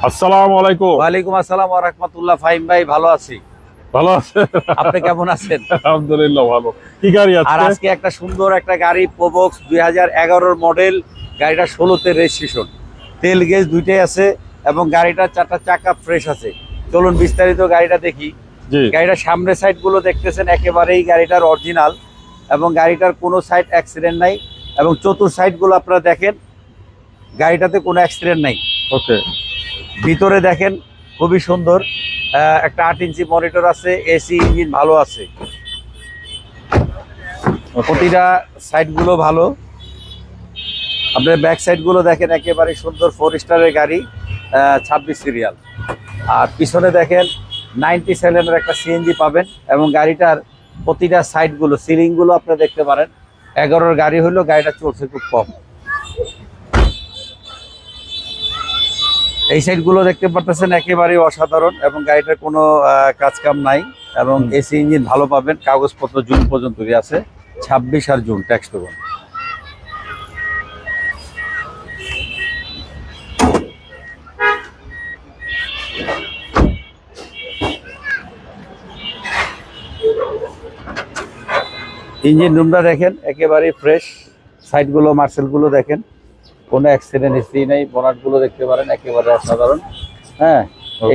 আসসালামু আলাইকুম। ওয়ালাইকুম আসসালাম ওয়া রাহমাতুল্লাহ। ফাহিম ভাই, ভালো আছি। ভালো আছেন? আপনি কেমন আছেন? আলহামদুলিল্লাহ ভালো। কি গাড়ি আর আছে? আজকে একটা সুন্দর একটা গাড়ি, প্রোবক্স 2011 মডেল। গাড়িটা 16তে রেজিস্ট্রেশন, তেল গেজ দুইটাই আছে এবং গাড়িটার চারটা চাকা ফ্রেশ আছে। চলুন বিস্তারিত গাড়িটা দেখি। জি। গাড়িটার সামনের সাইড গুলো দেখতেছেন একেবারেই গাড়িটার অরিজিনাল এবং গাড়িটার কোনো সাইড অ্যাক্সিডেন্ট নাই এবং চতুর সাইড গুলো আপনারা দেখেন, গাড়িটাতে কোনো অ্যাক্সিডেন্ট নাই। ওকে। ভিতরে দেখেন খুবই সুন্দর, একটা 8 ইঞ্চি মনিটর আছে, এসি, ইঞ্জিন ভালো আছে, প্রতিটা সাইড গুলো ভালো। আপনার ব্যাক সাইড গুলো দেখেন একেবারে সুন্দর, 4 স্টারের গাড়ি, 26 সিরিয়াল। আর পিছনে দেখেন 97 একটা সিএনজি পাবেন এবং গাড়িটার প্রতিটা সাইড গুলো, সিলিং গুলো আপনারা দেখতে পারেন। 11-র গাড়ি হলো, গাড়িটা চলছে খুব কম। এই সাইড গুলো দেখতে পারতেছেন একেবারে অসাধারণ এবং গাড়িটার কোনো কাজ কাম নাই এবং এসি, ইঞ্জিন ভালো পাবেন। কাগজপত্র জুন পর্যন্ত আছে, 26 আর জুন ট্যাক্স দেবেন। ইঞ্জিন রুমটা দেখেন একেবারে ফ্রেশ, সাইড গুলো, মার্সেল গুলো দেখেন, কোনো অ্যাক্সিডেন্ট হিস্ট্রি নেই। বনাট গুলো দেখতে পারেন একেবারে অসাধারণ। হ্যাঁ,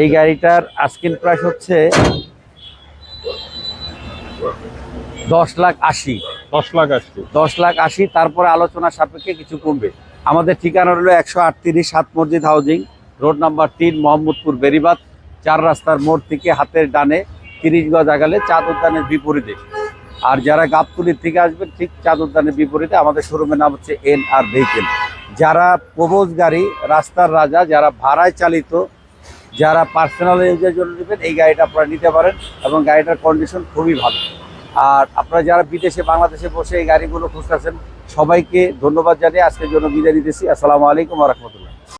এই গাড়িটার আস্কিং প্রাইস হচ্ছে 10,80,000। 10,80,000। 10,80,000, তারপরে আলোচনা সাপেক্ষে কিছু কমবে। আমাদের ঠিকানা হলো 138 সাত মসজিদ housing, road number 3, Mohammadpur Beribadh. 4 রাস্তার মোড় থেকে হাতের ডানে 30 গজ আগালে চাঁদ উদ্যানের বিপরীতে। আর যারা গাবতলীর থেকে আসবেন, ঠিক চাঁদ উদ্যানের বিপরীতে আমাদের শোরুমের নাম হচ্ছে NR ভেহিকেল। যারা প্রবোজ গাড়ি, রাস্তার রাজা, যারা ভাড়ায় চালিত, যারা পার্সোনাল ইউজের জন্য নেবেন, এই গাড়িটা আপনারা নিতে পারেন এবং গাড়িটার কন্ডিশন খুবই ভালো। আর আপনারা যারা বিদেশে, বাংলাদেশে বসে এই গাড়িগুলো খুঁজতেছেন, সবাইকে ধন্যবাদ জানিয়ে আজকের জন্য বিদায় নিতেছি। আসসালামু আলাইকুম ওয়া রাহমাতুল্লাহ।